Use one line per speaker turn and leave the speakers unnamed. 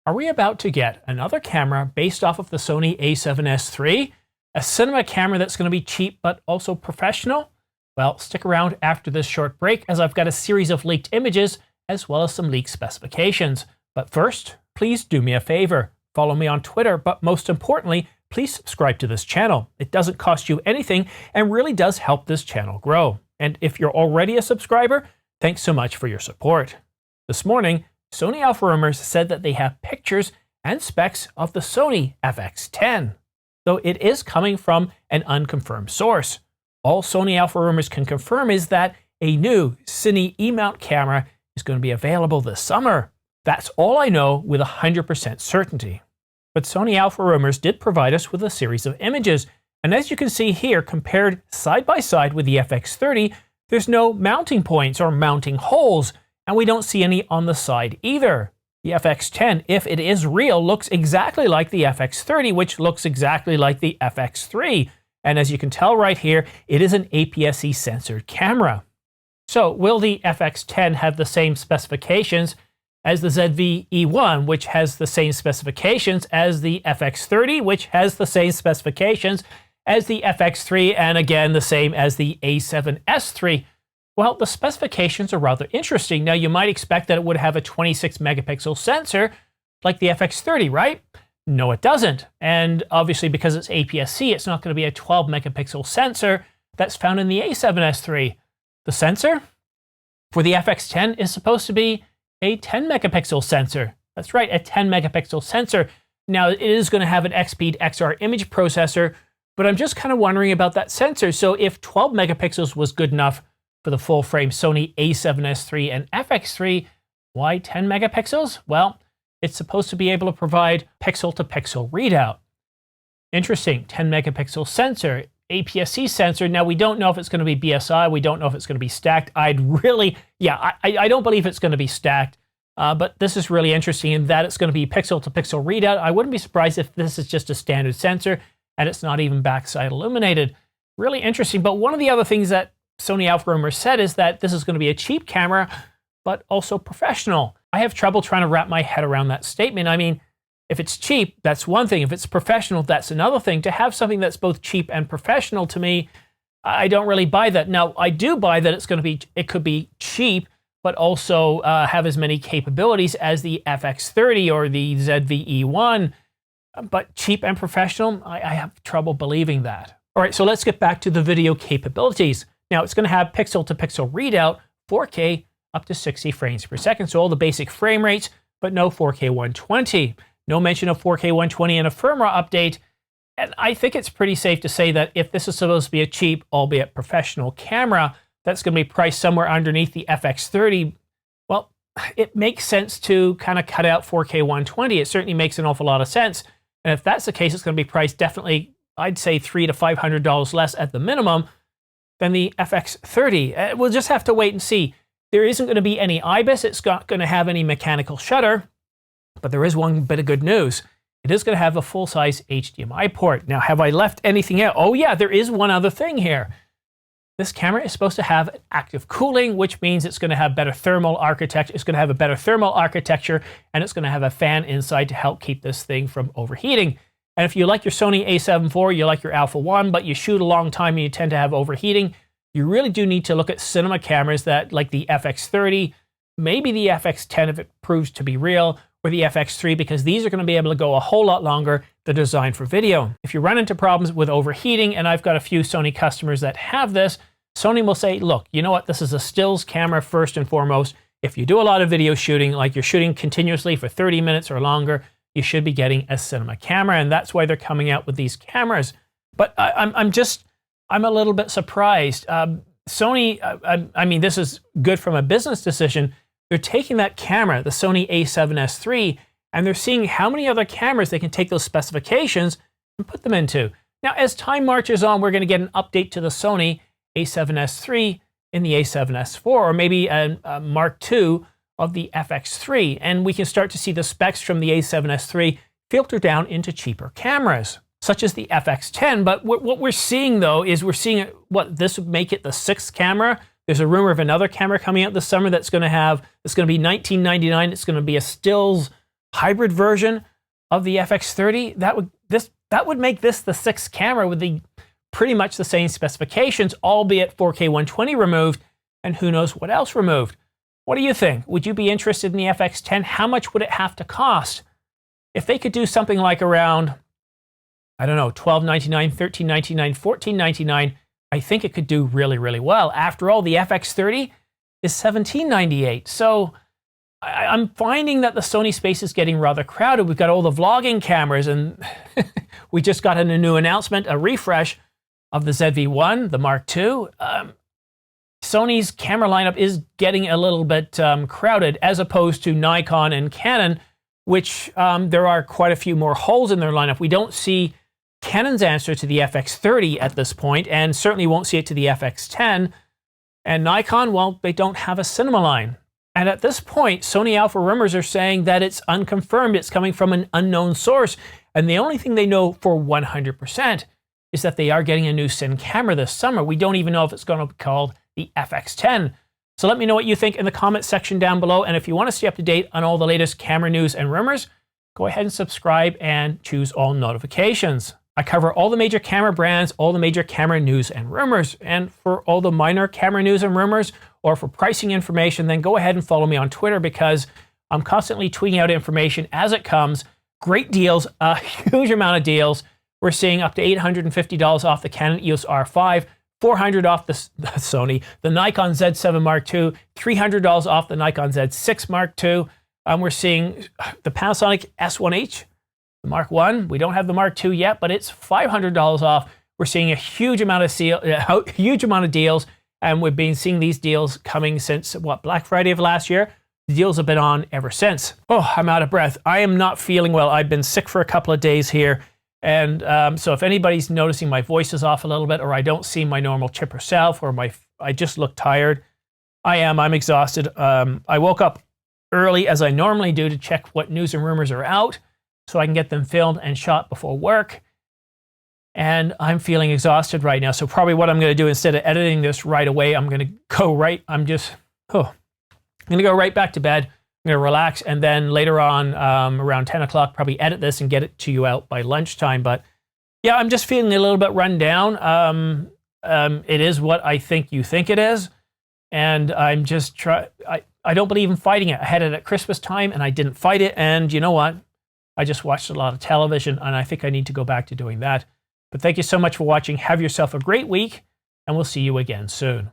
Are we about to get another camera based off of the Sony a7S III? A cinema camera that's going to be cheap but also professional? Well, stick around after this short break as I've got a series of leaked images as well as some leaked specifications. But first, please do me a favor. Follow me on Twitter, but most importantly, please subscribe to this channel. It doesn't cost you anything and really does help this channel grow. And if you're already a subscriber, thanks so much for your support. This morning, Sony Alpha Rumors said that they have pictures and specs of the Sony FX10, though it is coming from an unconfirmed source. All Sony Alpha Rumors can confirm is that a new Cine E-mount camera is going to be available this summer. That's all I know with 100% certainty. But Sony Alpha Rumors did provide us with a series of images, and as you can see here, compared side by side with the FX30, there's no mounting points or mounting holes, and we don't see any on the side either. The FX10, if it is real, looks exactly like the FX30, which looks exactly like the FX3. And as you can tell right here, it is an APS-C censored camera. So will the FX10 have the same specifications as the ZV-E1, which has the same specifications as the FX30, which has the same specifications as the FX3, and again, the same as the a7S III? Well, the specifications are rather interesting. Now, you might expect that it would have a 26 megapixel sensor like the FX30, right? No, it doesn't. And obviously, because it's APS-C, it's not going to be a 12 megapixel sensor that's found in the a7S III. The sensor for the FX10 is supposed to be a 10 megapixel sensor. That's right, a 10 megapixel sensor. Now, it is going to have an X-Speed XR image processor, but I'm just kind of wondering about that sensor. So if 12 megapixels was good enough for the full-frame Sony a7S III and FX3, why 10 megapixels? Well, it's supposed to be able to provide pixel-to-pixel readout. Interesting, 10 megapixel sensor, APS-C sensor. Now, we don't know if it's going to be BSI. We don't know if it's going to be stacked. I don't believe it's going to be stacked, but this is really interesting in that it's going to be pixel-to-pixel readout. I wouldn't be surprised if this is just a standard sensor and it's not even backside illuminated. Really interesting, but one of the other things that Sony Alpha Rumors said is that this is going to be a cheap camera, but also professional. I have trouble trying to wrap my head around that statement. I mean, if it's cheap, that's one thing. If it's professional, that's another thing. To have something that's both cheap and professional, to me, I don't really buy that. Now, I do buy that it could be cheap, but also have as many capabilities as the FX30 or the ZV-E1. But cheap and professional, I have trouble believing that. All right, so let's get back to the video capabilities. Now, it's going to have pixel-to-pixel readout, 4K, up to 60 frames per second. So all the basic frame rates, but no 4K 120. No mention of 4K 120 in a firmware update. And I think it's pretty safe to say that if this is supposed to be a cheap, albeit professional camera, that's going to be priced somewhere underneath the FX30, well, it makes sense to kind of cut out 4K 120. It certainly makes an awful lot of sense. And if that's the case, it's going to be priced definitely, I'd say $300 to $500 less at the minimum than the FX30. We'll just have to wait and see. There isn't going to be any IBIS. It's not going to have any mechanical shutter. But there is one bit of good news. It is going to have a full-size HDMI port. Now, have I left anything out? Oh yeah, there is one other thing here. This camera is supposed to have active cooling, which means it's going to have better thermal architecture. It's going to have a better thermal architecture, and it's going to have a fan inside to help keep this thing from overheating. And if you like your Sony a7 IV, you like your Alpha 1, but you shoot a long time and you tend to have overheating, you really do need to look at cinema cameras that, like the FX30, maybe the FX10 if it proves to be real, or the FX3, because these are going to be able to go a whole lot longer. They're designed for video. If you run into problems with overheating, and I've got a few Sony customers that have this, Sony will say, look, you know what, this is a stills camera first and foremost. If you do a lot of video shooting, like you're shooting continuously for 30 minutes or longer, you should be getting a cinema camera, and that's why they're coming out with these cameras. But I'm a little bit surprised. Sony, I mean, this is good from a business decision. They're taking that camera, the Sony a7S III, and they're seeing how many other cameras they can take those specifications and put them into. Now, as time marches on, we're going to get an update to the Sony a7S III in the a7S IV, or maybe a Mark II of the FX3, and we can start to see the specs from the a7S III filter down into cheaper cameras, such as the FX10. But what we're seeing, though, is we're seeing this would make it the 6th camera. There's a rumor of another camera coming out this summer that's going to be $19.99. It's going to be a stills hybrid version of the FX30, that would make this the 6th camera with the pretty much the same specifications, albeit 4K 120 removed, and who knows what else removed. What do you think? Would you be interested in the FX10? How much would it have to cost? If they could do something like around, I don't know, $12.99, $13.99, $14.99, I think it could do really, really well. After all, the FX30 is $17.98. So I'm finding that the Sony space is getting rather crowded. We've got all the vlogging cameras, and we just got a new announcement, a refresh of the ZV-1, the Mark II. Sony's camera lineup is getting a little bit crowded, as opposed to Nikon and Canon, which there are quite a few more holes in their lineup. We don't see Canon's answer to the FX30 at this point, and certainly won't see it to the FX10. And Nikon, well, they don't have a cinema line. And at this point, Sony Alpha rumors are saying that it's unconfirmed, it's coming from an unknown source. And the only thing they know for 100% is that they are getting a new Cine camera this summer. We don't even know if it's going to be called the FX10. So let me know what you think in the comments section down below. And if you want to stay up to date on all the latest camera news and rumors, go ahead and subscribe and choose all notifications. I cover all the major camera brands, all the major camera news and rumors. And for all the minor camera news and rumors, or for pricing information, then go ahead and follow me on Twitter, because I'm constantly tweeting out information as it comes. Great deals, a huge amount of deals. We're seeing up to $850 off the Canon EOS R5, $400 off the Sony, the Nikon Z7 Mark II, $300 off the Nikon Z6 Mark II. We're seeing the Panasonic S1H, the Mark I. We don't have the Mark II yet, but it's $500 off. We're seeing a huge amount of deals, and we've been seeing these deals coming since, what, Black Friday of last year? The deals have been on ever since. Oh, I'm out of breath. I am not feeling well. I've been sick for a couple of days here. And so if anybody's noticing my voice is off a little bit, or I don't seem my normal chipper self, or I just look tired, I'm exhausted. I woke up early, as I normally do, to check what news and rumors are out so I can get them filmed and shot before work. And I'm feeling exhausted right now. So probably what I'm going to do, instead of editing this right away, I'm going to go right back to bed. I'm going to relax, and then later on, around 10 o'clock, probably edit this and get it to you out by lunchtime. But yeah, I'm just feeling a little bit run down. It is what I think you think it is. And I'm just I don't believe in fighting it. I had it at Christmas time and I didn't fight it. And you know what? I just watched a lot of television, and I think I need to go back to doing that. But thank you so much for watching. Have yourself a great week, and we'll see you again soon.